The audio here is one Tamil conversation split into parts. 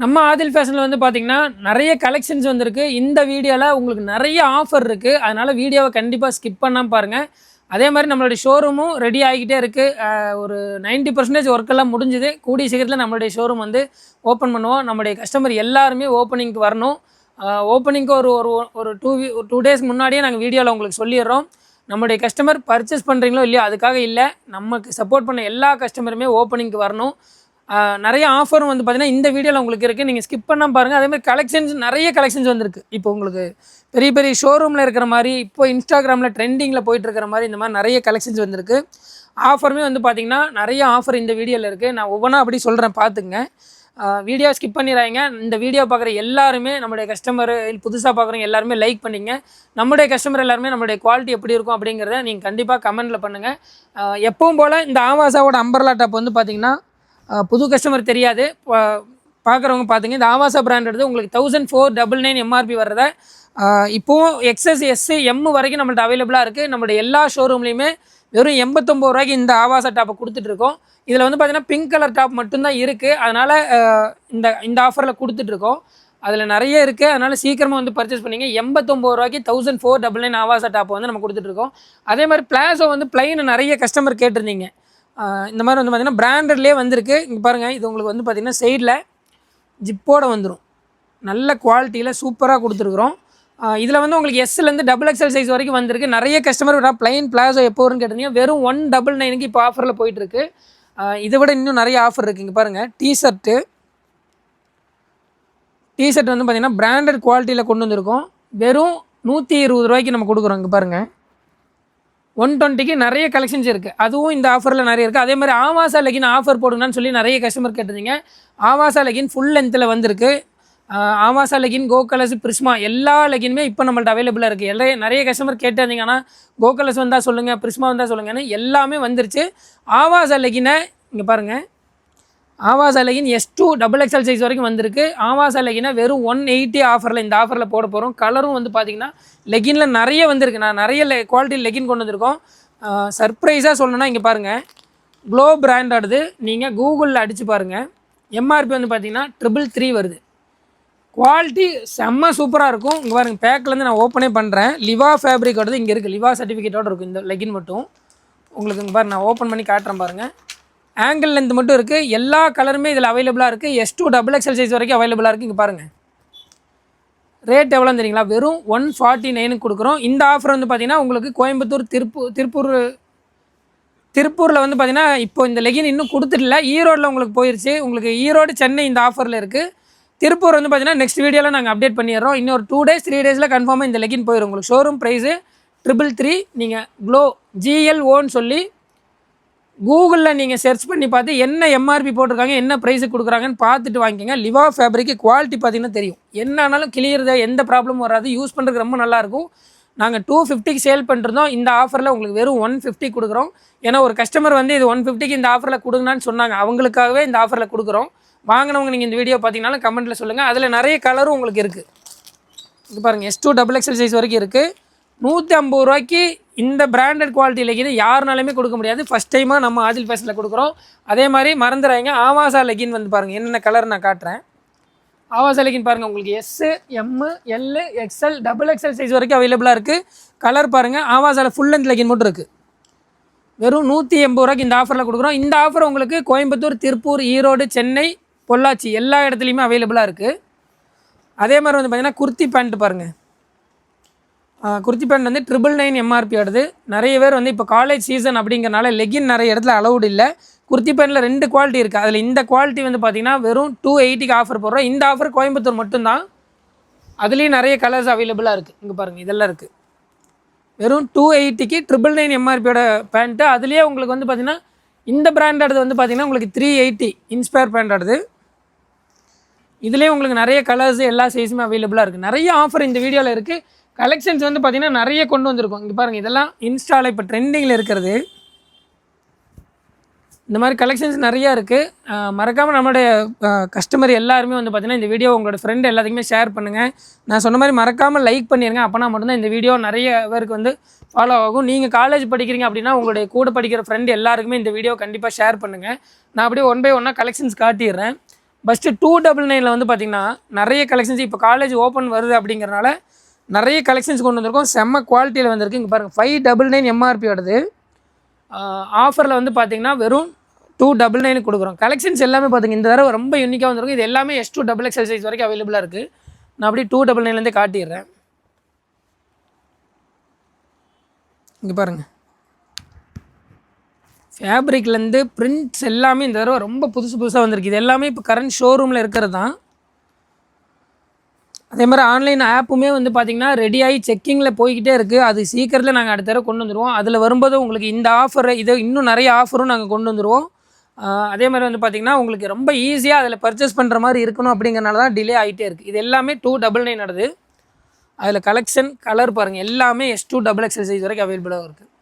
நம்ம ஆதில் ஃபேஷனில் வந்து பார்த்தீங்கன்னா நிறைய கலெக்ஷன்ஸ் வந்திருக்கு. இந்த வீடியோவில் உங்களுக்கு நிறைய ஆஃபர் இருக்குது. அதனால் வீடியோவை கண்டிப்பாக ஸ்கிப் பண்ணாமல் பாருங்கள். அதே மாதிரி நம்மளுடைய ஷோரூமும் ரெடி ஆகிக்கிட்டே இருக்குது. ஒரு 90% ஒர்க்கெல்லாம் முடிஞ்சுது. கூடிய சீக்கிரத்தில் நம்மளுடைய ஷோரூம் வந்து ஓப்பன் பண்ணுவோம். நம்முடைய கஸ்டமர் எல்லாருமே ஓப்பனிங்க்கு வரணும். ஓப்பனிங்க்கு ஒரு ஒரு ஒரு 2 டேஸ்க்கு முன்னாடியே நாங்கள் வீடியோவில் உங்களுக்கு சொல்லிடுறோம். நம்முடைய கஸ்டமர் பர்ச்சேஸ் பண்ணுறீங்களோ இல்லையோ அதுக்காக இல்லை, நமக்கு சப்போர்ட் பண்ண எல்லா கஸ்டமருமே ஓப்பனிங்க்கு வரணும். நிறைய ஆஃபரும் வந்து பார்த்தீங்கன்னா இந்த வீடியோவில் உங்களுக்கு இருக்குது. நீங்கள் ஸ்கிப் பண்ணாமல் பாருங்கள். அதேமாதிரி கலெக்ஷன்ஸ் நிறைய கலெக்ஷன்ஸ் வந்திருக்கு. இப்போ உங்களுக்கு பெரிய பெரிய ஷோரூமில் இருக்கிற மாதிரி, இப்போ இன்ஸ்டாகிராமில் ட்ரெண்டிங்கில் போயிட்டு இருக்கிற மாதிரி இந்த மாதிரி நிறைய கலெக்ஷன்ஸ் வந்திருக்கு. ஆஃபருமே வந்து பார்த்திங்கன்னா நிறைய ஆஃபர் இந்த வீடியோவில் இருக்குது. நான் ஒவ்வொன்றா அப்படி சொல்கிறேன், பார்த்துங்க. வீடியோ ஸ்கிப் பண்ணிடுறாங்க. இந்த வீடியோ பார்க்குற எல்லாருமே நம்முடைய கஸ்டமர் புதுசாக பார்க்குறவங்க எல்லாருமே லைக் பண்ணிங்க. நம்முடைய கஸ்டமர் எல்லாருமே நம்மளுடைய குவாலிட்டி எப்படி இருக்கும் அப்படிங்கிறத நீங்கள் கண்டிப்பாக கமெண்ட்டில் பண்ணுங்கள். எப்பவும் போல் இந்த ஆவாசாவோட அம்பர்லா டாப் வந்து பார்த்திங்கன்னா புது கஸ்டமர் தெரியாது, பார்க்குறவங்க பார்த்துங்க. இந்த ஆவாசா பிராண்ட் எடுத்து உங்களுக்கு 1499 எம்ஆர்பி வர்றத இப்போவும் எக்ஸ்எஸ் எஸ் எம் வரைக்கும் நம்மள்ட்ட அவைலபிளாக இருக்குது. நம்மளுடைய எல்லா ஷோரூம்லேயுமே வெறும் 89 ரூபாய்க்கு இந்த ஆவாசா டாப்பை கொடுத்துட்ருக்கோம். இதில் வந்து பார்த்திங்கன்னா பிங்க் கலர் டாப் மட்டும்தான் இருக்குது. அதனால் இந்த ஆஃபரில் கொடுத்துட்ருக்கோம். அதில் நிறைய இருக்குது. அதனால் சீக்கிரமாக வந்து பர்ச்சேஸ் பண்ணிங்க. 89 ரூபாய்க்கு 1499 ஆவாசா டாப்பை வந்து நம்ம கொடுத்துட்ருக்கோம். அதே மாதிரி பிளாஸோ வந்து பிளைன் நிறைய கஸ்டமர் கேட்டிருந்தீங்க. இந்த மாதிரி வந்து பார்த்திங்கன்னா பிராண்டட்லேயே வந்திருக்கு. இங்கே பாருங்கள், இது உங்களுக்கு வந்து பார்த்திங்கன்னா சைடில் ஜிப்போடு வந்துடும். நல்ல குவாலிட்டியில் சூப்பராக கொடுத்துருக்குறோம். இதில் வந்து உங்களுக்கு எஸ்லேருந்து XXL சைஸ் வரைக்கும் வந்திருக்கு. நிறைய கஸ்டமர் பிளைன் பிளாஸோ எப்போ வரும்னு கேட்டிருந்தீங்க. வெறும் 199க்கு இப்போ ஆஃபரில் போயிட்டுருக்கு. இதை விட இன்னும் நிறைய ஆஃபர் இருக்குது. இங்கே பாருங்கள், டிஷர்ட்டு வந்து பார்த்திங்கன்னா பிராண்டட் குவாலிட்டியில் கொண்டு வந்திருக்கோம். வெறும் 120 ரூபாய்க்கு நம்ம கொடுக்குறோம். இங்கே பாருங்கள், 120க்கு நிறைய கலெக்ஷன்ஸ் இருக்குது. அதுவும் இந்த ஆஃபரில் நிறைய இருக்குது. அதே மாதிரி ஆவாசா லெகின் ஆஃபர் போடுங்கன்னு சொல்லி நிறைய கஸ்டமர் கேட்டிருந்தீங்க. ஆவாசா லெகின் ஃபுல் லென்த்தில் வந்திருக்கு. ஆவாசா லெகின், கோ கலர்ஸ், பிரிஸ்மா எல்லா லெகினுமே இப்போ நம்மள்ட்ட அவைலபிளாக இருக்குது. நிறைய கஸ்டமர் கேட்டிருந்தீங்கன்னா கோ கலர்ஸ் வந்தால் சொல்லுங்கள், பிரிஸ்மா வந்தால் சொல்லுங்கன்னு எல்லாமே வந்துருச்சு. ஆவாசா லெகினை இங்கே பாருங்கள், ஆவாசா லெகின் S2 XXL சைஸ் வரைக்கும் வந்திருக்கு. ஆவாசா லெகினை வெறும் 180 ஆஃபரில் இந்த ஆஃபரில் போட போகிறோம். கலரும் வந்து பார்த்திங்கன்னா லெகினில் நிறைய வந்திருக்கு. நான் நிறைய குவாலிட்டி லெகின் கொண்டு வந்திருக்கோம். சர்ப்ரைஸாக சொல்லணும்னா இங்கே பாருங்கள், க்ளோ பிராண்டோடது நீங்கள் கூகுளில் அடித்து பாருங்கள். எம்ஆர்பி வந்து பார்த்திங்கன்னா 333 வருது. குவாலிட்டி செம்ம சூப்பராக இருக்கும். இங்கே பாருங்கள், பேக்கிலேருந்து நான் ஓப்பனே பண்ணுறேன். லிவா ஃபேப்ரிக்கோடது இங்கே இருக்குது. லிவா சர்டிஃபிகேட்டோடு இருக்கும் இந்த லெகின் மட்டும். உங்களுக்கு இங்கே பாருங்கள், நான் ஓப்பன் பண்ணி காட்டுறேன் பாருங்கள். ஆங்கிள் லென்த் மட்டும் இருக்குது. எல்லா கலருமே இதில் அவைலபிளாக இருக்குது. S2 XXL சைஸ் வரைக்கும் அவைலபிளாக இருக்குது. இங்கே பாருங்கள், ரேட் எவ்வளோன்னு தெரியுங்களா? வெறும் 149க்கு கொடுக்குறோம். இந்த ஆஃபர் வந்து பார்த்திங்கன்னா உங்களுக்கு கோயம்புத்தூர், திருப்பூரில் வந்து பார்த்திங்கன்னா இப்போ இந்த லெகின் இன்னும் கொடுத்துடல. ஈரோடில் உங்களுக்கு போயிடுச்சு. உங்களுக்கு ஈரோடு, சென்னை இந்த ஆஃபரில் இருக்குது. திருப்பூர் வந்து பார்த்திங்கன்னா நெக்ஸ்ட் வீடியோவில் நாங்கள் அப்டேட் பண்ணிடுறோம். இன்னொரு 2 டேஸ் 3 டேஸில் கன்ஃபார்மாக இந்த லெகின் போயிடும். உங்களுக்கு ஷோரூம் ப்ரைஸு 333. நீங்கள் க்ளோ GLOன்னு சொல்லி கூகுளில் நீங்கள் சர்ச் பண்ணி பார்த்து என்ன எம்ஆர்பி போட்டிருக்காங்க, என்ன ப்ரைஸுக்கு கொடுக்குறாங்கன்னு பார்த்துட்டு வாங்கிக்கோங்க. லிவா ஃபேப்ரிக்கு குவாலிட்டி பார்த்திங்கன்னா தெரியும். என்ன ஆனாலும் கிளியர், எந்த ப்ராப்ளமும் வராது. யூஸ் பண்ணுறதுக்கு ரொம்ப நல்லாயிருக்கும். நாங்கள் 250க்கு சேல் பண்ணிருந்தோம். இந்த ஆஃபரில் உங்களுக்கு வெறும் 150 கொடுக்குறோம். ஏன்னா ஒரு கஸ்டமர் வந்து இது 150க்கு இந்த ஆஃபரில் கொடுங்கன்னு சொன்னாங்க. அவங்களுக்காகவே இந்த ஆஃபரில் கொடுக்குறோம். வாங்கினவங்க நீங்கள் இந்த வீடியோ பார்த்தீங்கன்னாலும் கமெண்ட்டில் சொல்லுங்கள். அதில் நிறைய கலரும் உங்களுக்கு இருக்குது. இது பாருங்கள், S2 XXL சைஸ் வரைக்கும் இருக்குது. 150 ரூபாய்க்கு இந்த பிராண்டட் குவாலிட்டி லெகின் யாருனாலுமே கொடுக்க முடியாது. ஃபஸ்ட் டைமாக நம்ம ஆதில் ஃபேஷனில் கொடுக்குறோம். அதே மாதிரி மறந்துடாங்க, ஆவாசா லெகின் வந்து பாருங்கள் என்னென்ன கலர் நான் காட்டுறேன். ஆவாசா லெகின் பாருங்கள், உங்களுக்கு S, M, L, XL, XXL size வரைக்கும் அவைலபிளாக இருக்குது. கலர் பாருங்கள், ஆவாசாவில் ஃபுல் லென்த் லெகின் மட்டும் இருக்குது. வெறும் 180 ரூபாய்க்கு இந்த ஆஃபரில் கொடுக்குறோம். இந்த ஆஃபர் உங்களுக்கு கோயம்புத்தூர், திருப்பூர், ஈரோடு, சென்னை, பொள்ளாச்சி எல்லா இடத்துலையுமே அவைலபிளாக இருக்குது. அதே மாதிரி வந்து பார்த்திங்கன்னா குர்த்தி பேண்ட் பாருங்கள். குர்த்தி பேண்ட் வந்து 999 எம்ஆர்பி ஆடுது. நிறைய பேர் வந்து இப்போ காலேஜ் சீசன் அப்படிங்கிறனால லெகின் நிறைய இடத்துல அலௌடு இல்லை. குர்த்தி பேண்டில் 2 குவாலிட்டி இருக்குது. அதில் இந்த குவாலிட்டி வந்து பார்த்திங்கன்னா வெறும் 280க்கு ஆஃபர் போடுறோம். இந்த ஆஃபர் கோயம்புத்தூர் மட்டும்தான். அதுலேயும் நிறைய கலர்ஸ் அவைலபிளாக இருக்குது. இங்கே பாருங்கள், இதெல்லாம் இருக்குது. வெறும் 280க்கு 999 எம்ஆர்பியோட பேண்ட்டு. அதுலேயே உங்களுக்கு வந்து பார்த்திங்கன்னா இந்த பிராண்டோடது வந்து பார்த்திங்கன்னா உங்களுக்கு 380 இன்ஸ்பயர் பேண்டோடது. இதுலேயே உங்களுக்கு நிறைய கலர்ஸ் எல்லா சைஸுமே அவைலபிளாக இருக்குது. நிறைய ஆஃபர் இந்த வீடியோவில் இருக்குது. கலெக்ஷன்ஸ் வந்து பார்த்திங்கன்னா நிறைய கொண்டு வந்திருக்கோம். இங்கே பாருங்கள், இதெல்லாம் இன்ஸ்டாவில் இப்போ ட்ரெண்டிங்கில் இருக்கிறது. இந்த மாதிரி கலெக்ஷன்ஸ் நிறையா இருக்குது. மறக்காமல் நம்மளுடைய கஸ்டமர் எல்லாருமே வந்து பார்த்திங்கன்னா இந்த வீடியோ உங்களோட ஃப்ரெண்டு எல்லாத்துக்குமே ஷேர் பண்ணுங்கள். நான் சொன்ன மாதிரி மறக்காமல் லைக் பண்ணிடுங்க. அப்போனா மட்டும்தான் இந்த வீடியோ நிறைய பேருக்கு வந்து ஃபாலோ ஆகும். நீங்கள் காலேஜ் படிக்கிறீங்க அப்படின்னா உங்களுடைய கூட படிக்கிற ஃப்ரெண்டு எல்லாருக்குமே இந்த வீடியோ கண்டிப்பாக ஷேர் பண்ணுங்கள். நான் அப்படியே 1 by 1 கலெக்ஷன்ஸ் காட்டிடுறேன். ஃபஸ்ட்டு 299 வந்து பார்த்திங்கன்னா நிறைய கலெக்ஷன்ஸ் இப்போ காலேஜ் ஓப்பன் வருது அப்படிங்கிறனால நிறைய கலெக்ஷன்ஸ் கொண்டு வந்திருக்கோம். செம்ம குவாலிட்டியில் வந்திருக்கு. இங்கே பாருங்கள் 599 எம்ஆர்பி வருது. ஆஃபரில் வந்து பார்த்திங்கன்னா வெறும் 299 கொடுக்குறோம். கலெக்ஷன்ஸ் எல்லாமே பார்த்திங்க இந்த தடவை ரொம்ப யூனிக்காக வந்திருக்கும். இது எல்லாமே S2 XXL சைஸ் வரைக்கும் அவைலபிளாக இருக்குது. நான் அப்படியே 299லேருந்தே காட்டிடுறேன். இங்கே பாருங்கள் ஃபேப்ரிக்லேருந்து பிரிண்ட்ஸ் எல்லாமே இந்த தடவை ரொம்ப புதுசாக வந்திருக்கு. இது எல்லாமே இப்போ கரண்ட் ஷோரூமில் இருக்கிறது தான். அதே மாதிரி ஆன்லைன் ஆப்புமே வந்து பார்த்திங்கன்னா ரெடியாகி செக்கிங்கில் போய்கிட்டே இருக்குது. அது சீக்கிரத்தில் நாங்கள் அடுத்த தடவை கொண்டு வந்துடுவோம். அதில் வரும்போது உங்களுக்கு இந்த ஆஃபர் இது இன்னும் நிறைய ஆஃபரும் நாங்கள் கொண்டு வந்துடுவோம். அதே மாதிரி வந்து பார்த்திங்கன்னா உங்களுக்கு ரொம்ப ஈஸியாக அதில் பர்ச்சேஸ் பண்ணுற மாதிரி இருக்கணும் அப்படிங்கிறனால தான் டிலே ஆகிட்டே இருக்குது. இது எல்லாமே 299 நடக்குது. அதில் கலெக்ஷன் கலர் பாருங்கள் எல்லாமே S2 XXL சைஸ் வரைக்கும் அவைலபிளாக இருக்குது.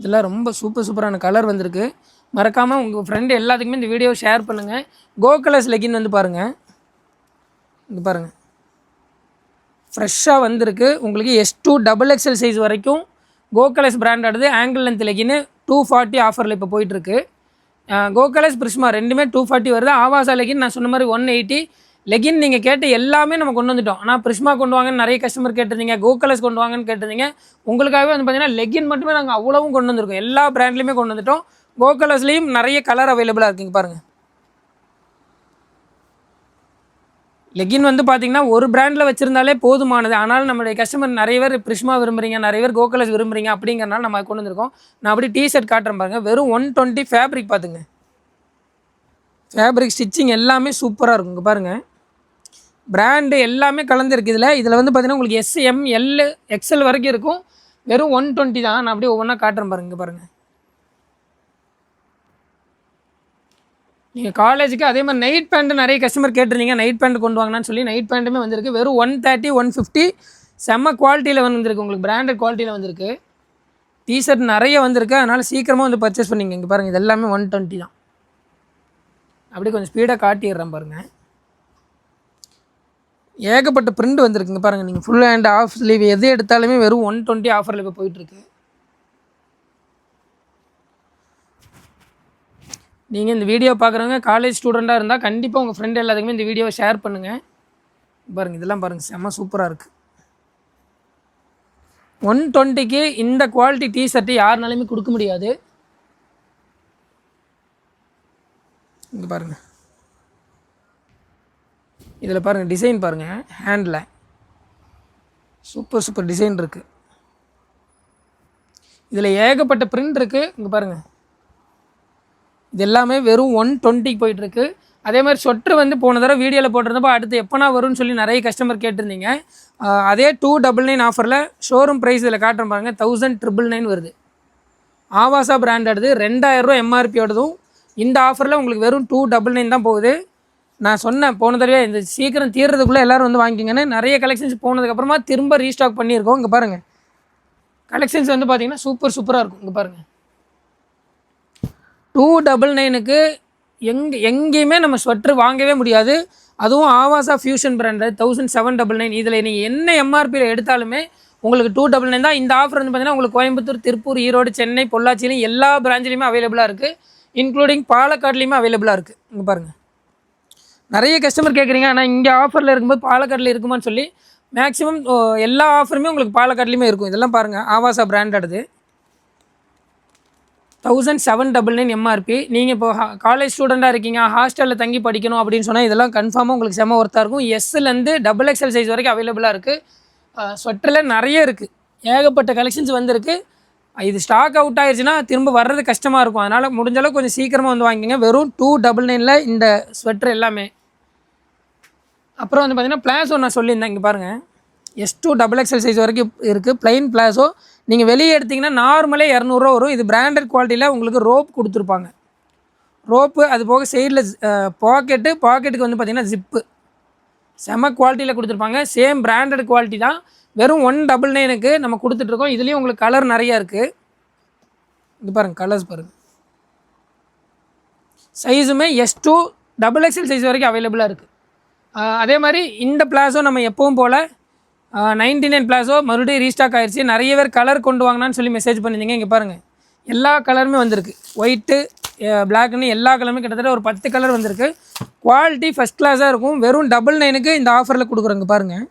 இதெல்லாம் ரொம்ப சூப்பரான கலர் வந்திருக்கு. மறக்காமல் உங்கள் ஃப்ரெண்டு எல்லாத்துக்குமே இந்த வீடியோவை ஷேர் பண்ணுங்கள். கோ கலர்ஸ் லெகின் வந்து பாருங்கள். இங்கே பாருங்கள் ஃப்ரெஷ்ஷாக வந்திருக்கு. உங்களுக்கு S2 XXL சைஸ் வரைக்கும் கோ கலர்ஸ் பிராண்டோடது ஆங்கிள் லென்த் லெகின் 240 ஆஃபரில் இப்போ போயிட்டுருக்கு. கோ கலர்ஸ் பிரிஸ்மா ரெண்டுமே 240 வருது. ஆவாசா லெகின் நான் சொன்ன மாதிரி 180. லெகின் நீங்கள் கேட்டு எல்லாமே நம்ம கொண்டு வந்துட்டோம். ஆனால் பிரிஸ்மா கொண்டு வாங்கன்னு நிறைய கஸ்டமர் கேட்டிருந்தீங்க. கோ கலர்ஸ் கொண்டு வாங்கன்னு கேட்டிருந்தீங்க. உங்களுக்காகவே வந்து பார்த்தீங்கன்னா லெகின் மட்டுமே நாங்கள் அவ்வளவும் கொண்டு வந்திருக்கோம். எல்லா பிராண்ட்லேயுமே கொண்டு வந்துட்டோம். கோ கலர்ஸ்லேயும் நிறைய கலர் அவைலபிளாக இருக்குங்க பாருங்கள். லெகின் வந்து பார்த்திங்கன்னா ஒரு பிராண்டில் வச்சுருந்தாலே போதுமானது. ஆனால் நம்மளுடைய கஸ்டமர் நிறைய பேர் பிரிஸ்மா விரும்புகிறீங்க, நிறைய பேர் கோ கலர்ஸ் விரும்புகிறீங்க அப்படிங்கிறனால நம்ம கொண்டு வந்திருக்கோம். நான் அப்படி டிஷர்ட் காட்டுறேன் பாருங்கள். வெறும் 120 ஃபேப்ரிக் பார்த்துங்க. ஃபேப்ரிக் ஸ்டிச்சிங் எல்லாமே சூப்பராக இருக்கும். இங்கே பாருங்கள் பிராண்டு எல்லாமே கலந்துருக்கு. இதில் வந்து பார்த்திங்கன்னா உங்களுக்கு SM L XL வரைக்கும் இருக்கும். வெறும் 120 தான். நான் அப்படியே ஒவ்வொன்றா காட்டுறேன் பாருங்கள். இங்கே பாருங்கள் நீங்கள் காலேஜுக்கு அதே மாதிரி நைட் பேண்ட்டு நிறைய கஸ்டமர் கேட்டிருந்தீங்க. நைட் பேண்ட் கொண்டு வாங்கன்னு சொல்லி நைட் பேண்ட்டுமே வந்திருக்கு. வெறும் 130 150 செம்ம குவாலிட்டியில் வந்துருக்கு. உங்களுக்கு பிராண்டட் குவாலிட்டியில் வந்திருக்கு. டிஷர்ட் நிறைய வந்திருக்கு. அதனால் சீக்கிரமாக வந்து பர்ச்சேஸ் பண்ணிங்க. இங்கே பாருங்கள் இது எல்லாமே 120 தான். அப்படியே கொஞ்சம் ஸ்பீடாக காட்டிடுறேன் பாருங்கள். ஏகப்பட்ட பிரிண்ட் வந்திருக்குங்க பாருங்கள். நீங்கள் ஃபுல் ஹேண்ட் ஆஃப் ஸ்லீவ் எது எடுத்தாலுமே வெறும் 120 ஆஃபரில் இப்போ போயிட்டுருக்கு. நீங்கள் இந்த வீடியோ பார்க்குறவங்க காலேஜ் ஸ்டூடெண்ட்டாக இருந்தால் கண்டிப்பாக உங்கள் ஃப்ரெண்ட் எல்லாத்துக்குமே இந்த வீடியோவை ஷேர் பண்ணுங்கள். பாருங்கள் இதெல்லாம் பாருங்கள் செம்ம சூப்பராக இருக்குது. 120க்கு இந்த குவாலிட்டி டிஷர்ட்டு யாருனாலுமே கொடுக்க முடியாது. இங்கே பாருங்கள் இதில் பாருங்கள் டிசைன் பாருங்கள். ஹேண்டில் சூப்பர் டிசைன் இருக்குது. இதில் ஏகப்பட்ட பிரிண்ட் இருக்குது. இங்கே பாருங்கள் இது எல்லாமே வெறும் 120க்கு போயிட்டுருக்கு. அதே மாதிரி சொட்ரு வந்து போன தடவை வீடியோவில் போட்டிருந்தப்போ அடுத்து எப்போனா வரும்னு சொல்லி நிறைய கஸ்டமர் கேட்டிருந்தீங்க. அதே 299 ஆஃபரில் ஷோரூம் ப்ரைஸ் இதில் காட்டுறேன் பாருங்கள். 1999 வருது. ஆவாசா பிராண்டடுது 2000 ரூபா எம்ஆர்பியோடதும். இந்த ஆஃபரில் உங்களுக்கு வெறும் 299 தான் போகுது. நான் சொன்னேன் போன தடவை இந்த சீக்கிரம் தீர்றதுக்குள்ளே எல்லோரும் வந்து வாங்கிக்கங்கன்னு. நிறைய கலெக்ஷன்ஸ் போனதுக்கப்புறமா திரும்ப ரீஸ்டாக் பண்ணியிருக்கோம். இங்கே பாருங்கள் கலெக்ஷன்ஸ் வந்து பார்த்திங்கன்னா சூப்பராக இருக்கும். இங்கே பாருங்கள் 299க்கு எங்கேயுமே நம்ம ஸ்வெட்ரு வாங்கவே முடியாது. அதுவும் ஆவாசா ஃபியூஷன் பிராண்டு 1799. இதில் நீங்கள் என்ன எம்ஆர்பியில் எடுத்தாலுமே உங்களுக்கு 299 தான். இந்த ஆஃபர் வந்து பார்த்திங்கன்னா உங்களுக்கு கோயம்புத்தூர், திருப்பூர், ஈரோடு, சென்னை, பொள்ளாச்சிலையும் எல்லா பிரான்ச்லேயுமே அவைலபிளாக இருக்குது. இன்க்ளூடிங் பாலக்காட்லேயுமே அவைலபிளாக இருக்குது. இங்கே பாருங்கள் நிறைய கஸ்டமர் கேட்குறீங்க. ஆனால் இங்கே ஆஃபரில் இருக்கும்போது பாலக்காட்டில் இருக்குமான்னு சொல்லி மேக்ஸிமம் எல்லா ஆஃபருமே உங்களுக்கு பாலக்காட்லேயுமே இருக்கும். இதெல்லாம் பாருங்கள் ஆவாசா பிராண்டடுது 1799 எம்ஆர்பி. நீங்கள் இப்போ காலேஜ் ஸ்டூடெண்ட்டாக இருக்கீங்க, ஹாஸ்டலில் தங்கி படிக்கணும் அப்படின்னு சொன்னால் இதெல்லாம் கன்ஃபார்மாக உங்களுக்கு செம்ம ஒர்த்தாக இருக்கும். எஸ்லேருந்து XXL சைஸ் வரைக்கும் அவைலபிளாக இருக்குது. ஸ்வெட்டரில் நிறைய இருக்குது. ஏகப்பட்ட கலெக்ஷன்ஸ் வந்திருக்கு. இது ஸ்டாக் அவுட் ஆயிடுச்சுன்னா திரும்ப வர்றது கஷ்டமாக இருக்கும். அதனால் முடிஞ்சளவுக்கு கொஞ்சம் சீக்கிரமாக வந்து வாங்கிங்க. வெறும் 299 இந்த ஸ்வெட்டர் எல்லாமே. அப்புறம் வந்து பார்த்திங்கன்னா பிளாஸோ நான் சொல்லியிருந்தேன். இங்கே பாருங்கள் S2 XXL சைஸ் வரைக்கும் இருக்குது. ப்ளைன் பிளாஸோ நீங்கள் வெளியே எடுத்திங்கன்னா நார்மலே 200 ரூபா வரும். இது பிராண்டட் குவாலிட்டியில் உங்களுக்கு ரோப் கொடுத்துருப்பாங்க. ரோப்பு அது போக சைடில் பாக்கெட்டுக்கு வந்து பார்த்திங்கன்னா ஜிப்பு செம குவாலிட்டியில் கொடுத்துருப்பாங்க. சேம் பிராண்டட் குவாலிட்டி தான். வெறும் 199க்கு நம்ம கொடுத்துட்ருக்கோம். இதுலேயும் உங்களுக்கு கலர் நிறையா இருக்குது. இது பாருங்கள் கலர்ஸ் பாருங்கள். சைஸுமே S2 XXL சைஸ் வரைக்கும் அவைலபிளாக இருக்குது. அதே மாதிரி இந்த பிளாஸோ நம்ம எப்பவும் போல் 99 பிளாஸோ மறுபடியும் ரீஸ்டாக் ஆயிடுச்சு. நிறைய பேர் கலர் கொண்டு வாங்கினான்னு சொல்லி மெசேஜ் பண்ணியிருந்தீங்க. இங்கே பாருங்கள் எல்லா கலருமே வந்திருக்கு. ஒயிட்டு, பிளாக்னு எல்லா கலருமே கிட்டத்தட்ட ஒரு 10 கலர் வந்திருக்கு. குவாலிட்டி ஃபஸ்ட் கிளாஸாக இருக்கும். வெறும் 999க்கு இந்த ஆஃபரில் கொடுக்குறோங்க பாருங்கள்.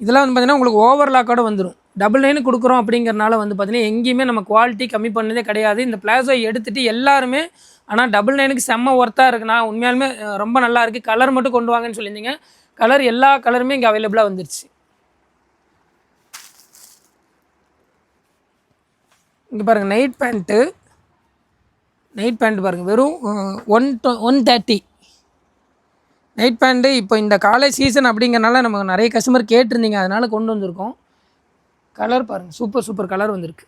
இதெல்லாம் வந்து பார்த்திங்கன்னா உங்களுக்கு ஓவர்லாக்கோட வந்துடும். 99 கொடுக்குறோம் அப்படிங்கிறனால வந்து பார்த்திங்கன்னா எங்கேயுமே நம்ம குவாலிட்டி கம்மி பண்ணதே கிடையாது. இந்த பிளாசோ எடுத்துகிட்டு எல்லாருமே ஆனால் 99க்கு செம்ம ஒர்த்தாக இருக்குண்ணா, உண்மையாலுமே ரொம்ப நல்லா இருக்குது, கலர் மட்டும் கொண்டு வாங்கன்னு சொல்லியிருந்தீங்க. கலர் எல்லா கலருமே இங்கே அவைலபிளாக வந்துருச்சு. இங்கே பாருங்கள் நைட் பேண்ட்டு பாருங்கள் வெறும் 130 நைட் பேண்ட்டு. இப்போ இந்த காலேஜ் சீசன் அப்படிங்கிறனால நமக்கு நிறைய கஸ்டமர் கேட்டிருந்தீங்க, அதனால் கொண்டு வந்திருக்கோம். கலர் பாருங்கள், சூப்பர் கலர் வந்திருக்கு.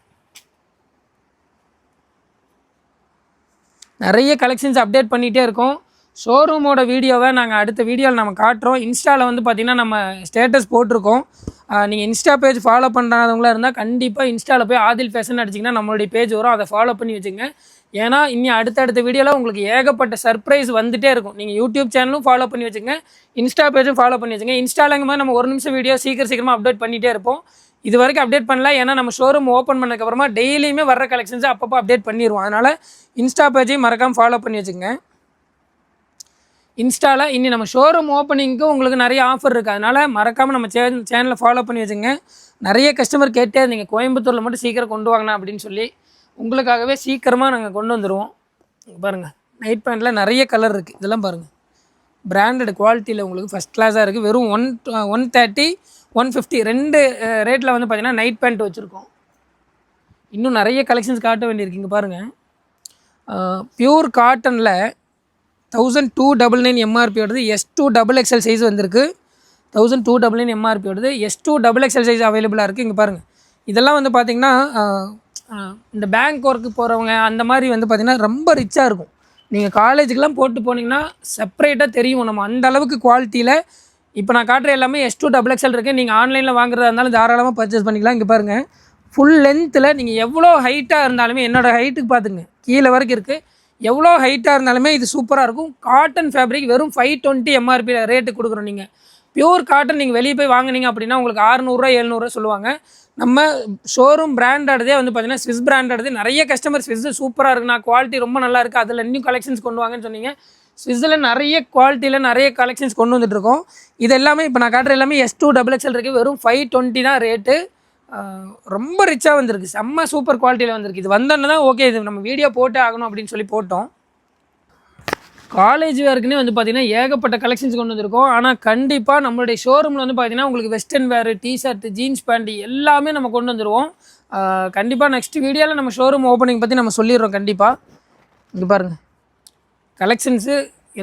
நிறைய கலெக்ஷன்ஸ் அப்டேட் பண்ணிகிட்டே இருக்கோம். ஷோரூமோட வீடியோவை நாங்கள் அடுத்த வீடியோவில் நம்ம காட்டுறோம். இன்ஸ்டாவில் வந்து பார்த்திங்கன்னா நம்ம ஸ்டேட்டஸ் போட்டிருக்கோம். நீங்கள் இன்ஸ்டா பேஜ் ஃபாலோ பண்ணுறவங்களாக இருந்தால் கண்டிப்பாக இன்ஸ்டாவில் போய் ஆதில் ஃபேஷன் அடிச்சிங்கன்னா நம்மளுடைய பேஜ் வரும், அதை ஃபாலோ பண்ணி வச்சுங்க. ஏன்னா இன்னி அடுத்தடுத்த வீடியோவில் உங்களுக்கு ஏகப்பட்ட சர்ப்ரைஸ் வந்துகிட்டே இருக்கும். நீங்கள் யூடியூப் சேனலும் ஃபாலோ பண்ணி வச்சுங்க, இன்ஸ்டா பேஜும் ஃபாலோ பண்ணி வச்சுங்க. இன்ஸ்டாலங்கும் போது நம்ம 1 நிமிஷம் வீடியோ சீக்கிரமாக அப்டேட் பண்ணிகிட்டே இருப்போம். இது வரைக்கும் அப்டேட் பண்ணல, ஏன்னா நம்ம ஷோரூம் ஓப்பன் பண்ணதுக்கப்புறமா டெய்லியுமே வர்ற கலெக்ஷன்ஸை அப்பப்போ அப்டேட் பண்ணிடுவோம். அதனால் இன்ஸ்டா பேஜையும் மறக்காமல் ஃபாலோ பண்ணி வச்சுங்க. இன்ஸ்டாவில் இன்னி நம்ம ஷோரூம் ஓப்பனிங்க்கு உங்களுக்கு நிறைய ஆஃபர் இருக்குது, அதனால் மறக்காமல் நம்ம சேனலை ஃபாலோ பண்ணி வச்சுங்க. நிறைய கஸ்டமர் கேட்டே இருந்தீங்க கோயம்புத்தூரில் மட்டும் சீக்கிரம் கொண்டு வாங்கண்ணா அப்படின்னு சொல்லி. உங்களுக்காகவே சீக்கிரமாக நாங்கள் கொண்டு வந்துடுவோம். பாருங்கள் நைட் பேண்ட்டில் நிறைய கலர் இருக்குது. இதெல்லாம் பாருங்கள் பிராண்டட் குவாலிட்டியில் உங்களுக்கு ஃபஸ்ட் கிளாஸாக இருக்குது. வெறும் 130 150 2 ரேட்டில் வந்து பார்த்திங்கன்னா நைட் பேண்ட் வச்சுருக்கோம். இன்னும் நிறைய கலெக்ஷன்ஸ் காட்ட வேண்டியிருக்குங்க. பாருங்கள் பியூர் காட்டனில் 1299 எம்ஆர்பி வருது. S2XXL சைஸ் வந்திருக்கு. 1299 எம்ஆர்பி வருது. S2XXL சைஸ் அவைலபிளாக இருக்குது. இங்கே பாருங்கள் இதெல்லாம் வந்து பார்த்திங்கன்னா இந்த பேங்க் ஒர்க்கு போகிறவங்க அந்த மாதிரி வந்து பார்த்திங்கன்னா ரொம்ப ரிச்சாக இருக்கும். நீங்கள் காலேஜுக்கெலாம் போட்டு போனீங்கன்னா செப்பரேட்டாக தெரியும் நம்ம அந்த அளவுக்கு குவாலிட்டியில். இப்போ நான் காட்டுற எல்லாமே S2XXL இருக்குது. நீங்கள் ஆன்லைனில் வாங்குறதா இருந்தாலும் தாராளமாக பர்ச்சேஸ் பண்ணிக்கலாம். இங்கே பாருங்கள் ஃபுல் லென்த்தில் நீங்கள் எவ்வளோ ஹைட்டாக இருந்தாலுமே, என்னோடய ஹைட்டுக்கு பார்த்துங்க கீழே வரைக்கும் இருக்குது, எவ்வளோ ஹைட்டாக இருந்தாலுமே இது சூப்பராக இருக்கும். காட்டன் ஃபேப்ரிக் வெறும் 520 எம்ஆர்பி ரேட்டு கொடுக்குறோம். நீங்கள் பியூர் காட்டன் நீங்கள் வெளியே போய் வாங்கினீங்க அப்படின்னா உங்களுக்கு 600 700 சொல்லுவாங்க. நம்ம ஷோரூம் பிராண்டடே வந்து பார்த்திங்கன்னா ஸ்விஸ் பிராண்டடே நிறைய கஸ்டமர் ஸ்விஸ்ஸு சூப்பராக இருக்குண்ணா, குவாலிட்டி ரொம்ப நல்லா இருக்குது, அதில் இன்னும் கலெக்ஷன்ஸ் கொண்டு வாங்கன்னு சொன்னீங்க. ஸ்விஸ்ஸில் நிறைய குவாலிட்டியில் நிறைய கலெக்ஷன்ஸ் கொண்டு வந்துட்டுருக்கோம். இது எல்லாமே இப்போ நான் காட்டுற எல்லாமே S2XXL இருக்குது. வெறும் 520 தான் ரேட்டு. ரொம்ப ரிச்சாக வந்திருக்கு, செம்ம சூப்பர் குவாலிட்டியில் வந்திருக்கு. இது வந்தோன்னே தான் ஓகே இது நம்ம வீடியோ போட்டே ஆகணும் அப்படின்னு சொல்லி போட்டோம். காலேஜ் வேர்க்குன்னே வந்து பார்த்திங்கன்னா ஏகப்பட்ட கலெக்ஷன்ஸ் கொண்டு வந்திருக்கோம். ஆனால் கண்டிப்பாக நம்மளுடைய ஷோரூமில் வந்து பார்த்திங்கன்னா உங்களுக்கு வெஸ்டர்ன் வேறு, டிஷர்ட்டு, ஜீன்ஸ் பேண்ட் எல்லாமே நம்ம கொண்டு வந்துடுவோம். கண்டிப்பாக நெக்ஸ்ட் வீடியோவில் நம்ம ஷோரூம் ஓப்பனிங் பற்றி நம்ம சொல்லிடுறோம். கண்டிப்பாக இங்கே பாருங்கள் கலெக்ஷன்ஸு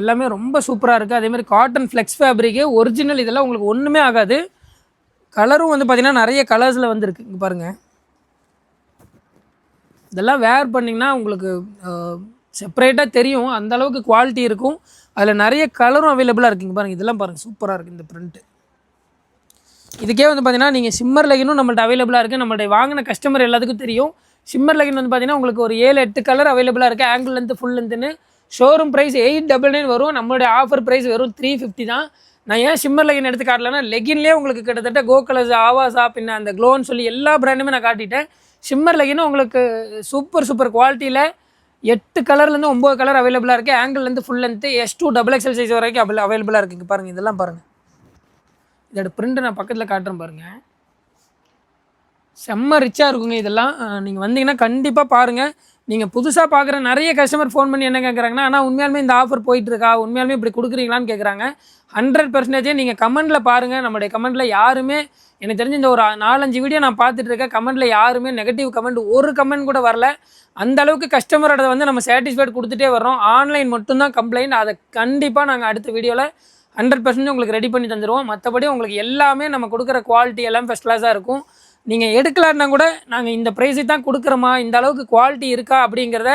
எல்லாமே ரொம்ப சூப்பராக இருக்குது. அதேமாதிரி காட்டன் ஃப்ளெக்ஸ் ஃபேப்ரிக்கு ஒரிஜினல், இதெல்லாம் உங்களுக்கு ஒன்றுமே ஆகாது. கலரும் வந்து பார்த்திங்கன்னா நிறைய கலர்ஸில் வந்துருக்கு. இங்கே பாருங்கள் இதெல்லாம் வேர் பண்ணிங்கன்னா உங்களுக்கு செப்பரேட்டாக தெரியும், அந்தளவுக்கு குவாலிட்டி இருக்கும். அதில் நிறைய கலரும் அவைலபிளாக இருக்குங்க. பாருங்கள் இதெல்லாம் பாருங்கள் சூப்பராக இருக்குது இந்த ப்ரிண்ட்டு. இதுக்கே வந்து பார்த்திங்கன்னா நீங்கள் ஷிம்மர் லெகினும் நம்மள்ட்ட அவைலபிளாக இருக்குது. நம்மள்ட்ட வாங்கின கஸ்டமர் எல்லாத்துக்கும் தெரியும். ஷிம்மர் லெகின் வந்து பார்த்திங்கன்னா உங்களுக்கு ஒரு 7-8 கலர் அவைலபிளாக இருக்குது. ஆங்கிள் லென்த்து, ஃபுல் லென்த்துன்னு. ஷோரூம் ப்ரைஸ் 899 வரும். நம்மளுடைய ஆஃபர் ப்ரைஸ் வெறும் 350 தான். நான் ஏன் ஷிம்மர் லெகின் எடுத்து காட்டலன்னா, லெகின்லேயே உங்களுக்கு கிட்டத்தட்ட கோ கலர்ஸ், ஆவாஸா, பின்ன அந்த க்ளோன்னு சொல்லி எல்லா பிராண்டுமே நான் காட்டிட்டேன். ஷிம்மர் லெகினும் உங்களுக்கு சூப்பர் குவாலிட்டியில் 8 கலர்லேருந்து 9 கலர் அவைலபிளாக இருக்குது. ஆங்கிள்லேருந்து ஃபுல் லென்த்து S2XXL சைஸ் வரைக்கும் அவைலபிளாக இருக்குது. பாருங்கள் இதெல்லாம் பாருங்கள், இதோட பிரிண்ட்டு நான் பக்கத்தில் காட்டுறேன் பாருங்கள், செம்ம ரிச்சாக இருக்குங்க. இதெல்லாம் நீங்கள் வந்தீங்கன்னா கண்டிப்பாக பாருங்கள். நீங்கள் புதுசாக பார்க்குற நிறைய கஸ்டமர் ஃபோன் பண்ணி என்ன கேட்குறாங்கன்னா, ஆனால் உண்மையாலுமே இந்த ஆஃபர் போயிட்டுருக்கா, உண்மையாலுமே இப்படி கொடுக்குறீங்களான்னு கேட்குறாங்க. 100% நீங்கள் கமெண்ட்டில் பாருங்கள். நம்மளுடைய கமெண்ட்டில் யாருமே, எனக்கு தெரிஞ்ச இந்த ஒரு 4-5 வீடியோ நான் பார்த்துட்டு இருக்கேன், கமெண்ட்டில் யாருமே நெகட்டிவ் கமெண்ட் ஒரு கமெண்ட் கூட வரல. அந்தளவுக்கு கஸ்டமரோட வந்து நம்ம சாட்டிஸ்ஃபைட் கொடுத்துட்டே வர்றோம். ஆன்லைன் மட்டும்தான் கம்ப்ளைண்ட். அதை கண்டிப்பாக நாங்கள் அடுத்த வீடியோவில் 100% உங்களுக்கு ரெடி பண்ணி தந்துடுவோம். மற்றபடி உங்களுக்கு எல்லாமே நம்ம கொடுக்குற குவாலிட்டி எல்லாம் ஃபஸ்ட் கிளாஸாக இருக்கும். நீங்கள் எடுக்கலான்னா கூட நாங்கள் இந்த ப்ரைஸுக்கு தான் கொடுக்குறோமா, இந்த அளவுக்கு குவாலிட்டி இருக்கா அப்படிங்கிறத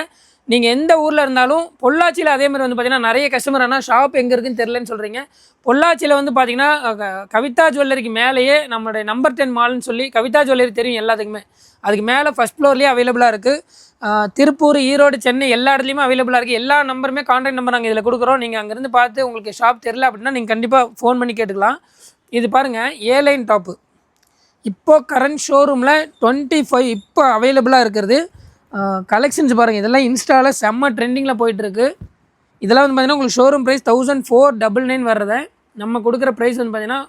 நீங்கள் எந்த ஊரில் இருந்தாலும், பொள்ளாச்சியில் அதேமாதிரி வந்து பார்த்திங்கன்னா நிறைய கஸ்டமர் ஆனால் ஷாப் எங்கே இருக்குன்னு தெரிலன்னு சொல்கிறீங்க. பொள்ளாச்சியில் வந்து பார்த்திங்கன்னா கவிதா ஜுவல்லரிக்கு மேலேயே நம்மளுடைய நம்பர் 10 மால்னு சொல்லி, கவிதா ஜுவல்லரி தெரியும் எல்லாத்துக்குமே, அதுக்கு மேலே ஃபஸ்ட் ஃப்ளோர்லேயே அவைலபிளாக இருக்குது. திருப்பூர், ஈரோடு, சென்னை எல்லா இடத்துலையுமே அவைலபிளாக இருக்குது. எல்லா நம்பருமே கான்டாக்ட் நம்பர் நாங்கள் இதில் கொடுக்குறோம். நீங்கள் அங்கேருந்து பார்த்து உங்களுக்கு ஷாப் தெரில அப்படின்னா நீங்கள் கண்டிப்பாக ஃபோன் பண்ணி கேட்டுக்கலாம். இது பாருங்கள் A-லைன் டாப்பு, இப்போது கரண்ட் ஷோரூமில் 25 இப்போ அவைலபிளாக இருக்கிறது. கலெக்ஷன்ஸ் பாருங்கள், இதெல்லாம் இன்ஸ்டாவில் செம்ம ட்ரெண்டிங்கில் போயிட்டுருக்கு. இதெல்லாம் வந்து பார்த்திங்கன்னா உங்களுக்கு ஷோரூம் ப்ரைஸ் 1499 வர்றதை நம்ம கொடுக்குற ப்ரைஸ் வந்து பார்த்திங்கன்னா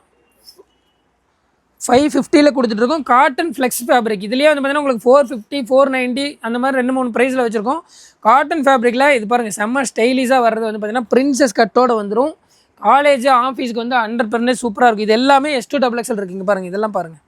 550 கொடுத்துட்ருக்கோம். காட்டன் ஃப்ளெக்ஸ் ஃபேப்ரிக் இதுலேயே வந்து பார்த்திங்கன்னா உங்களுக்கு 450 490 அந்த மாதிரி 2-3 ப்ரைஸில் வச்சுருக்கோம். காட்டன் ஃபேப்ரிக்கில் இது பாருங்கள் செம்ம ஸ்டைலிஷாக வர்றது வந்து பார்த்திங்கன்னா பிரின்சஸ் கட்டோடு வந்துடும். காலேஜ் ஆஃபீஸ்க்கு வந்து 100% சூப்பராக இருக்கும். இது எல்லாமே S2XXL இருக்குங்க பாருங்கள். இதெல்லாம் பாருங்கள்,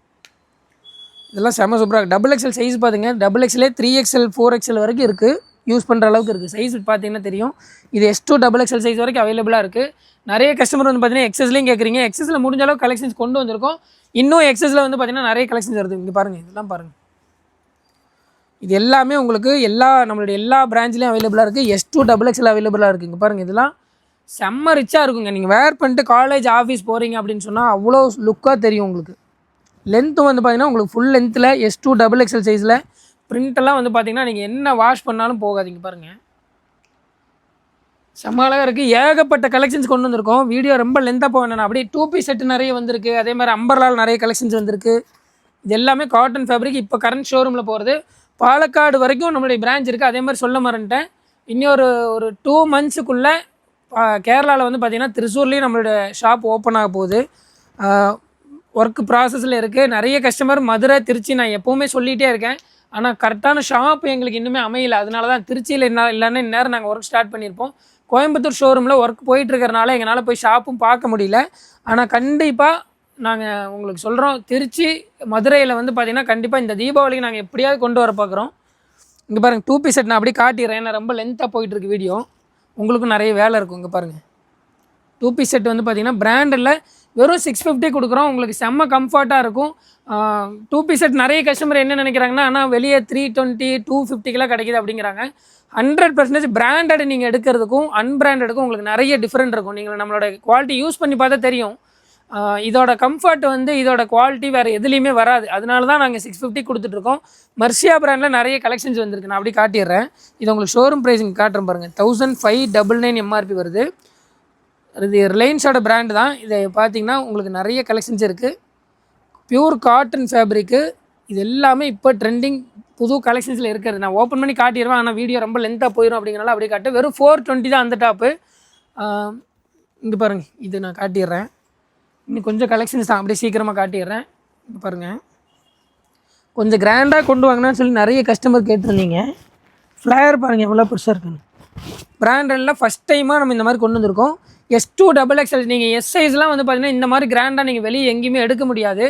இதெல்லாம் செம்ம சூப்பராக இருக்குது. XXL சைஸ் பார்த்துங்க, XXL 3XL 4XL வரைக்கும் இருக்குது. யூஸ் பண்ணுற அளவுக்கு இருக்குது. சைஸ் பார்த்தீங்கன்னா தெரியும். இது S2XXL சைஸ் வரைக்கும் அவைலபிளாக இருக்குது. நிறைய கஸ்டமர் வந்து பார்த்தீங்கன்னா XSலையும் கேட்குறீங்க. XSல முடிஞ்ச அளவுக்கு கலெக்ஷன்ஸ் கொண்டு வந்திருக்கோம். இன்னும் XSல வந்து பார்த்தீங்கன்னா நிறைய கலெக்ஷன்ஸ் வருது. இங்கே பாருங்கள், இதெல்லாம் பாருங்கள். இது எல்லாமே உங்களுக்கு நம்மளுடைய எல்லா பிரான்ச்லேயும் அவைலபிளாக இருக்குது. S2XXL அவைலபிளாக இருக்குது. இங்கே பாருங்கள், இதெல்லாம் செம்ம ரிச்சாக இருக்குங்க. நீங்கள் வேர் பண்ணிட்டு காலேஜ் ஆஃபீஸ் போகிறீங்க அப்படின்னு சொன்னால் அவ்வளோ லுக்காக தெரியும் உங்களுக்கு. லென்த்து வந்து பார்த்திங்கன்னா உங்களுக்கு ஃபுல் லென்த்தில் S2XXL சைஸில் பிரிண்டெல்லாம் வந்து பார்த்திங்கன்னா நீங்கள் என்ன வாஷ் பண்ணாலும் போகாதீங்க. பாருங்கள், செம்ம அழகாக இருக்குது. ஏகப்பட்ட கலெக்ஷன்ஸ் கொண்டு வந்திருக்கோம். வீடியோ ரொம்ப லென்த்தாக போக வேணாம். அப்படியே 2 பீஸ் செட்டு நிறைய வந்திருக்கு. அதே மாதிரி அம்பர்லால் நிறைய கலெக்ஷன்ஸ் வந்திருக்கு. இது எல்லாமே காட்டன் ஃபேப்ரிக். இப்போ கரண்ட் ஷோரூமில் போகிறது. பாலக்காடு வரைக்கும் நம்மளுடைய பிரான்ச் இருக்குது. அதே மாதிரி சொல்ல மறந்துட்டேன், இன்னொரு 2 மந்த்ஸுக்குள்ளே கேரளாவில் வந்து பார்த்திங்கன்னா திருச்சூர்லேயும் நம்மளோட ஷாப் ஓப்பன் ஆக போகுது. ஒர்க் ப்ராசஸில் இருக்குது. நிறைய கஸ்டமர் மதுரை, திருச்சி நான் எப்போவுமே சொல்லிகிட்டே இருக்கேன். ஆனால் கரெக்டான ஷாப் எங்களுக்கு இன்னுமே அமையலை. அதனால தான் திருச்சியில் இல்லைன்னா இந்நேரம் நாங்கள் ஒர்க் ஸ்டார்ட் பண்ணியிருப்போம். கோயம்புத்தூர் ஷோரூமில் ஒர்க் போயிட்டுருக்கறனால எங்களால் போய் ஷாப்பும் பார்க்க முடியல. ஆனால் கண்டிப்பாக நாங்கள் உங்களுக்கு சொல்கிறோம், திருச்சி மதுரையில் வந்து பார்த்திங்கன்னா கண்டிப்பாக இந்த தீபாவளிக்கு நாங்கள் எப்படியாவது கொண்டு வர பார்க்குறோம். இங்கே பாருங்கள், 2 பீஸ் செட் நான் அப்படியே காட்டிடுறேன். ஏன்னா ரொம்ப லென்த்தாக போயிட்டுருக்கு வீடியோ, உங்களுக்கும் நிறைய வேலை இருக்கும். இங்கே பாருங்கள், 2 பீஸ் செட் வந்து பார்த்திங்கன்னா பிராண்டில் வெறும் 650 கொடுக்குறோம். உங்களுக்கு செம்ம கம்ஃபர்ட்டாக இருக்கும். 2 பீஸ் செட் நிறைய கஸ்டமர் என்ன நினைக்கிறாங்கன்னா, ஆனால் வெளியே 320 250 கிடைக்கிது அப்படிங்கிறாங்க. 100% பிராண்டட் நீங்கள் எடுக்கிறதுக்கும் அன்பிராண்டடுக்கும் உங்களுக்கு நிறைய டிஃப்ரெண்ட் இருக்கும். நீங்கள் நம்மளோட குவாலிட்டி யூஸ் பண்ணி பார்த்தா தெரியும். இதோட கம்ஃபர்ட் வந்து இதோட குவாலிட்டி வேறு எதுலேயுமே வராது. அதனால தான் நாங்கள் 650 கொடுத்துட்ருக்கோம். மர்ஷியா பிராண்டில் நிறைய கலெக்ஷன்ஸ் வந்திருக்கு. நான் அப்படி காட்டிடுறேன். இது உங்களுக்கு ஷோரூம் ப்ரைஸிங் காட்டுறேன் பாருங்கள். 1599 MRP வருது. இது ரிலையன்ஸோட பிராண்டு தான். இதை பார்த்தீங்கன்னா உங்களுக்கு நிறைய கலெக்ஷன்ஸ் இருக்குது. Pure cotton fabric. இது எல்லாமே இப்போ ட்ரெண்டிங் புது கலெக்ஷன்ஸில் இருக்கிறது. நான் ஓப்பன் பண்ணி காட்டிடுவேன், ஆனால் வீடியோ ரொம்ப லென்த்தாக போயிடும் அப்படிங்கிறனால அப்படியே காட்டு. வெறும் 420 தான் அந்த டாப்பு. இங்கே பாருங்கள், இது நான் காட்டிடுறேன். இன்னும் கொஞ்சம் கலெக்ஷன்ஸ் தான், அப்படியே சீக்கிரமாக காட்டிடுறேன். இங்கே பாருங்கள், கொஞ்சம் கிராண்டாக கொண்டு வாங்கினான்னு சொல்லி நிறைய கஸ்டமர் கேட்டிருந்தீங்க. ஃப்ளேயர் பாருங்கள் எவ்வளோ பெருசாக இருக்குன்னு. பிராண்டெல்லாம் ஃபஸ்ட் டைமாக நம்ம இந்த மாதிரி கொண்டு வந்திருக்கோம். S2XXL நீங்கள் எஸ் சைஸ்லாம் வந்து பார்த்தீங்கன்னா இந்த மாதிரி கிராண்டாக நீங்கள் வெளியே எங்கேயுமே எடுக்க முடியாது.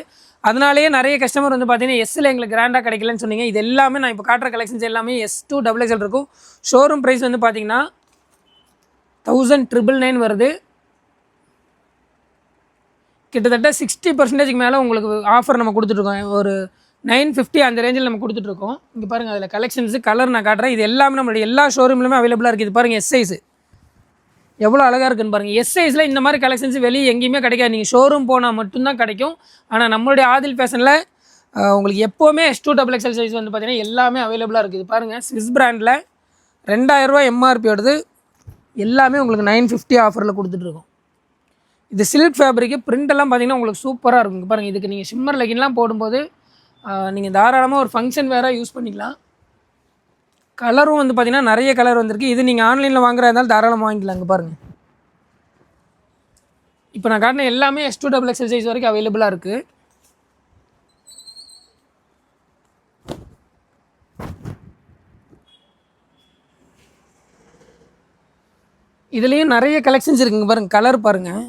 அதனாலேயே நிறைய கஸ்டமர் வந்து பார்த்தீங்கன்னா எஸ்ஸில் எங்களுக்கு கிராண்டாக கிடைக்கலன்னு சொன்னீங்க. இது எல்லாமே நான் இப்போ காட்டுற கலெக்ஷன்ஸ் எல்லாமே S2XXL இருக்கும். ஷோரூம் ப்ரைஸ் வந்து பார்த்தீங்கன்னா 1999 வருது. கிட்டத்தட்ட 60% மேலே உங்களுக்கு ஆஃபர் நம்ம கொடுத்துட்ருக்கோம். ஒரு 950 அந்த ரேஞ்சில் நம்ம கொடுத்துட்ருக்கோம். இங்கே பாருங்கள், அதில் கலெக்ஷன்ஸு கலர் நான் காட்டுறேன். இது எல்லாமே நம்மளுடைய எல்லா ஷோரூம்லையுமே அவைலபிளாக இருக்குது. இது பாருங்கள், எஸ் சைஸு எவ்வளோ அழகாக இருக்குன்னு பாருங்கள். எஸ் சைஸில் இந்த மாதிரி கலெக்ஷன்ஸ் வெளியே எங்கேயுமே கிடைக்காது. நீங்கள் ஷோரூம் போனால் மட்டும்தான் கிடைக்கும். ஆனால் நம்மளுடைய ஆதில் ஃபேஷனில் உங்களுக்கு எப்போவுமே S2XXL சைஸ் வந்து பார்த்திங்கன்னா எல்லாமே அவைலபிளாக இருக்குது. இது பாருங்கள், ஸ்விஸ் பிராண்டில் 2000 ரூபா MRP வருது. எல்லாமே உங்களுக்கு 950 ஆஃபரில் கொடுத்துட்ருக்கோம். இது சில்க் ஃபேப்ரிக்கு. பிரிண்டெல்லாம் பார்த்திங்கன்னா உங்களுக்கு சூப்பராக இருக்கும். இங்கே பாருங்கள், இதுக்கு நீங்கள் ஷிம்மர் லெகின்லாம் போடும்போது நீங்கள் தாராளமாக ஒரு ஃபங்க்ஷன் வேறு யூஸ் பண்ணிக்கலாம். கலரும் வந்து பார்த்திங்கன்னா நிறைய கலர் வந்திருக்கு. இது நீங்கள் ஆன்லைனில் வாங்குறதா இருந்தாலும் தாராளமாக வாங்கிக்கலாம். இங்கே பாருங்கள், இப்போ நான் காட்டின எல்லாமே S2XXL சைஸ் வரைக்கும் அவைலபிளாக இருக்குது. இதுலேயும் நிறைய கலெக்ஷன்ஸ் இருக்குங்க பாருங்கள். கலர் பாருங்கள்,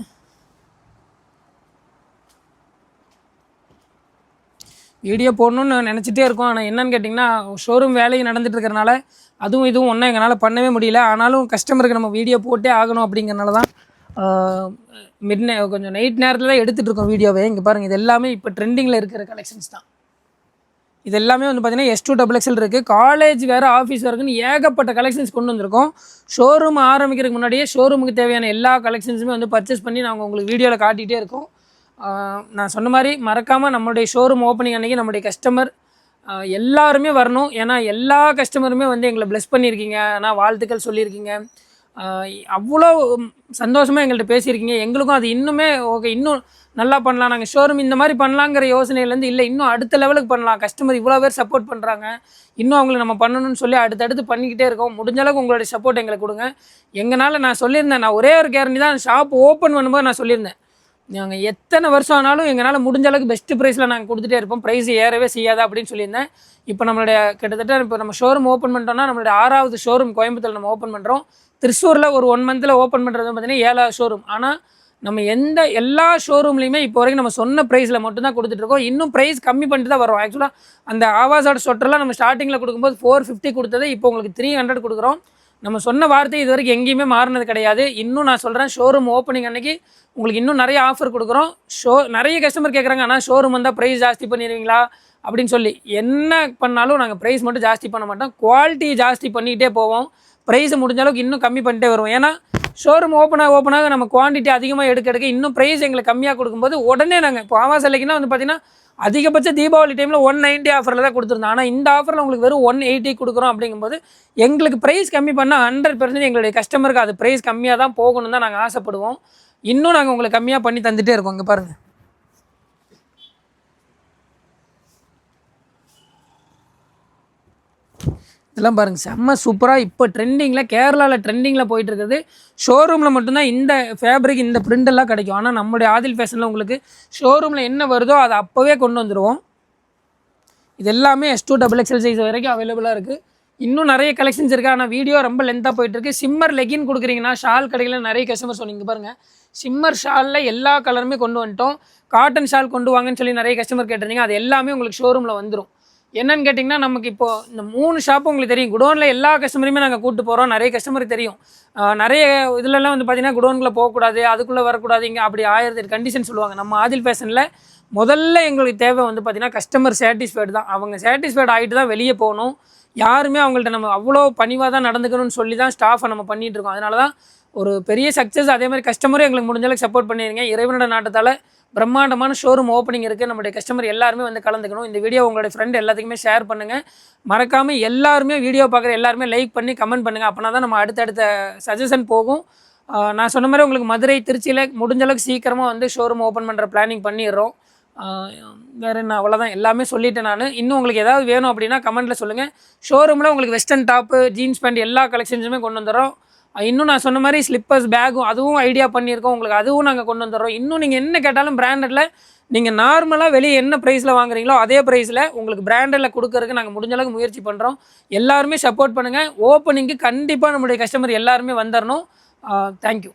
வீடியோ போடணுன்னு நினச்சிட்டே இருக்கோம். ஆனால் என்னென்னு கேட்டிங்கன்னா ஷோரூம் வேலையை நடந்துகிட்டு இருக்கிறனால அதுவும் இதுவும் ஒன்றும் எங்களால் பண்ணவே முடியல. ஆனாலும் கஸ்டமருக்கு நம்ம வீடியோ போட்டே ஆகணும் அப்படிங்கிறனால தான் கொஞ்சம் நைட் நேரத்தில் தான் எடுத்துகிட்ருக்கோம் வீடியோவே. இங்கே பாருங்கள், இது எல்லாமே இப்போ ட்ரெண்டிங்கில் இருக்கிற கலெக்ஷன்ஸ் தான். இது எல்லாமே வந்து பார்த்திங்கன்னா S2XXL இருக்குது. காலேஜ் வேறு ஆஃபீஸ் வேறுக்குன்னு ஏகப்பட்ட கலெக்ஷன்ஸ் கொண்டு வந்திருக்கோம். ஷோரூம் ஆரம்பிக்கிறதுக்கு முன்னாடியே ஷோரூமுக்கு தேவையான எல்லா கலெக்ஷன்ஸுமே வந்து பர்ச்சேஸ் பண்ணி நாங்கள் உங்களுக்கு வீடியோவில் காட்டிகிட்டே இருக்கோம். நான் சொன்ன மாதிரி மறக்காமல் நம்மளுடைய ஷோரூம் ஓப்பனிங் அன்றைக்கி நம்முடைய கஸ்டமர் எல்லாருமே வரணும். ஏன்னா எல்லா கஸ்டமருமே வந்து எங்களை ப்ளஸ் பண்ணியிருக்கீங்க, ஆனால் வாழ்த்துக்கள் சொல்லியிருக்கீங்க. அவ்வளோ சந்தோஷமாக எங்கள்கிட்ட பேசியிருக்கீங்க. எங்களுக்கும் அது இன்னுமே ஓகே, இன்னும் நல்லா பண்ணலாம், நாங்கள் ஷோரூம் இந்த மாதிரி பண்ணலாங்கிற யோசனையிலேருந்து இல்லை இன்னும் அடுத்த லெவலுக்கு பண்ணலாம், கஸ்டமர் இவ்வளோ பேர் சப்போர்ட் பண்ணுறாங்க, இன்னும் அவங்களை நம்ம பண்ணணும்னு சொல்லி அடுத்தடுத்து பண்ணிக்கிட்டே இருக்கோம். முடிஞ்ச அளவுக்கு உங்களுடைய சப்போர்ட் எங்களுக்கு கொடுங்க. எங்களால் நான் சொல்லியிருந்தேன், நான் ஒரே ஒரு கேரண்டி தான் ஷாப் ஓப்பன் பண்ணும்போது நான் சொல்லியிருந்தேன், நாங்கள் எத்தனை வருஷம் ஆனாலும் எங்களால் முடிஞ்ச அளவுக்கு பெஸ்ட்டு ப்ரைஸில் நாங்கள் கொடுத்துட்டே இருப்போம், ப்ரைஸ் ஏறவே செய்யாதா அப்படின்னு சொல்லியிருந்தேன். இப்போ நம்மளுடைய கிட்டத்தட்ட இப்போ நம்ம ஷோரூம் ஓப்பன் பண்ணிட்டோம்னா நம்மளுடைய 6வது ஷோரூம் கோயம்புத்தூரில் நம்ம ஓப்பன் பண்ணுறோம். திருச்சூரில் ஒரு 1 மந்தில் ஓப்பன் பண்ணுறது பார்த்தீங்கன்னா 7வது ஷோரூம். ஆனால் நம்ம எல்லா ஷோரூம்லேயுமே இப்போ வரைக்கும் நம்ம சொன்ன ப்ரைஸில் மட்டும்தான் கொடுத்துட்ருக்கோம். இன்னும் ப்ரைஸ் கம்மி பண்ணிட்டு தான் வரும். ஆக்சுவலாக அந்த ஆவாஸோட ஸ்வெட்டர்லாம் நம்ம ஸ்டார்டிங்கில் கொடுக்கும்போது 450 கொடுத்தது இப்போ உங்களுக்கு 300 கொடுக்குறோம். நம்ம சொன்ன வார்த்தை இது வரைக்கும் எங்கேயுமே மாறினது கிடையாது. இன்னும் நான் சொல்கிறேன், ஷோரூம் ஓப்பனிங் அன்றைக்கி உங்களுக்கு இன்னும் நிறைய ஆஃபர் கொடுக்குறோம். நிறைய கஸ்டமர் கேட்குறாங்க, ஆனால் ஷோரூம் வந்தால் ப்ரைஸ் ஜாஸ்தி பண்ணிடுவீங்களா அப்படின்னு சொல்லி. என்ன பண்ணாலும் நாங்கள் ப்ரைஸ் மட்டும் ஜாஸ்தி பண்ண மாட்டோம், குவாலிட்டி ஜாஸ்தி பண்ணிக்கிட்டே போவோம். ப்ரைஸை முடிஞ்ச அளவுக்கு இன்னும் கம்மி பண்ணிட்டே வருவோம். ஏன்னா ஷோரூம் ஓப்பனாக நம்ம குவான்டிட்டி அதிகமாக எடுக்க இன்னும் ப்ரைஸ் எங்களுக்கு கம்மியாக கொடுக்கும்போது உடனே நாங்கள் இப்போ ஆவாஸ் எல்லைக்குன்னா வந்து பார்த்திங்கன்னா அதிகபட்ச தீபாவளி டைமில் 190 ஆஃபரில் தான் கொடுத்துருந்தோம். ஆனால் இந்த ஆஃபரில் உங்களுக்கு வெறும் 180 கொடுக்குறோம். அப்படிங்கும்போது எங்களுக்கு ப்ரைஸ் கம்மி பண்ணால் 100% எங்களுடைய கஸ்டமருக்கு அது ப்ரைஸ் கம்மியாக தான் போகணும்னு தான் நாங்கள் ஆசைப்படுவோம். இன்னும் நாங்கள் உங்களுக்கு கம்மியாக பண்ணி தந்துகிட்டே இருக்கோம். இங்கே பாருங்கள், இதெல்லாம் பாருங்கள் செம்ம சூப்பராக இப்போ ட்ரெண்டிங்கில் கேரளாவில் ட்ரெண்டிங்கில் போயிட்டுருக்குது. ஷோரூமில் மட்டும்தான் இந்த ஃபேப்ரிக் இந்த பிரிண்டெல்லாம் கிடைக்கும். ஆனால் நம்மளுடைய ஆதில் ஃபேஷனில் உங்களுக்கு ஷோரூமில் என்ன வருதோ அதை அப்போவே கொண்டு வந்துடுவோம். இது எல்லாமே S2XXL சைஸ் வரைக்கும் அவைலபிளாக இருக்குது. இன்னும் நிறைய கலெக்ஷன்ஸ் இருக்குது, ஆனால் வீடியோ ரொம்ப லென்த்தாக போயிட்டுருக்கு. சிம்மர் லெகின் கொடுக்குறீங்கன்னா ஷால் கடையில் நிறைய கஸ்டமர் சொன்னீங்க பாருங்கள், சிம்மர் ஷாலில் எல்லா கலருமே கொண்டு வந்துட்டோம். காட்டன் ஷால் கொண்டு வாங்கன்னு சொல்லி நிறைய கஸ்டமர் கேட்டிருந்தீங்க, அது எல்லாமே உங்களுக்கு ஷோரூமில் வந்துடும். என்னன்னு கேட்டிங்கன்னா, நமக்கு இப்போது இந்த 3 ஷாப்பும் உங்களுக்கு தெரியும். குடோனில் எல்லா கஸ்டமரையுமே நாங்கள் கூப்பிட்டு போகிறோம், நிறைய கஸ்டமருக்கு தெரியும். நிறைய இதிலெல்லாம் வந்து பார்த்திங்கன்னா குடோனுக்குள்ளே போகக்கூடாது, அதுக்குள்ளே வரக்கூடாது, இங்கே அப்படி 1000 கண்டிஷன் சொல்லுவாங்க. நம்ம ஆதில் ஃபேஷனில் முதல்ல எங்களுக்கு தேவை வந்து பார்த்திங்கன்னா கஸ்டமர் சாட்டிஸ்ஃபைடு தான். அவங்க சாட்டிஸ்ஃபைடு ஆகிட்டு தான் வெளியே போகணும். யாருமே அவங்கள்ட்ட நம்ம அவ்வளோ பணிவாக தான் நடந்துக்கணும்னு சொல்லி தான் ஸ்டாஃபை நம்ம பண்ணிகிட்ருக்கோம். அதனால தான் ஒரு பெரிய சக்ஸஸ். அதே மாதிரி கஸ்டமரும் எங்களுக்கு முடிஞ்சளவுக்கு சப்போர்ட் பண்ணிடுங்க. இறைவனோட நாட்டத்தால் பிரம்மாண்டமான ஷோரூம் ஓப்பனிங் இருக்குது. நம்மளுடைய கஸ்டமர் எல்லாருமே வந்து கலந்துக்கணும். இந்த வீடியோ உங்களுடைய ஃப்ரெண்ட் எல்லாத்துக்குமே ஷேர் பண்ணுங்கள். மறக்காமல் எல்லாருமே வீடியோ பார்க்குற எல்லாருமே லைக் பண்ணி கமெண்ட் பண்ணுங்கள். அப்படின்னா தான் நம்ம அடுத்தடுத்த சஜஷன் போகும். நான் சொன்ன மாதிரி உங்களுக்கு மதுரை திருச்சியில் முடிஞ்சளவுக்கு சீக்கிரமாக வந்து ஷோரூம் ஓப்பன் பண்ணுற பிளானிங் பண்ணிடுறோம். வேறு என்ன, அவ்வளோதான், எல்லாமே சொல்லிவிட்டேன் நான். இன்னும் உங்களுக்கு ஏதாவது வேணும் அப்படின்னா கமெண்ட்டில் சொல்லுங்கள். ஷோரூமில் உங்களுக்கு வெஸ்டர்ன் டாப்பு, ஜீன்ஸ் பேண்ட் எல்லா கலெக்ஷன்ஸுமே கொண்டு வந்துடுறோம். இன்னும் நான் சொன்ன மாதிரி ஸ்லிப்பர்ஸ், பேக்கும் அதுவும் ஐடியா பண்ணியிருக்கோம். உங்களுக்கு அதுவும் நாங்கள் கொண்டு வந்துடுறோம். இன்னும் நீங்கள் என்ன கேட்டாலும் பிராண்டடில் நீங்கள் நார்மலாக வெளியே என்ன ப்ரைஸில் வாங்குறீங்களோ அதே ப்ரைஸில் உங்களுக்கு பிராண்டடில் கொடுக்கறதுக்கு நாங்கள் முடிஞ்ச அளவுக்கு முயற்சி பண்ணுறோம். எல்லாருமே சப்போர்ட் பண்ணுங்கள். ஓப்பனிங்க்கு கண்டிப்பாக நம்மளுடைய கஸ்டமர் எல்லாருமே வந்துடணும். தேங்க்யூ.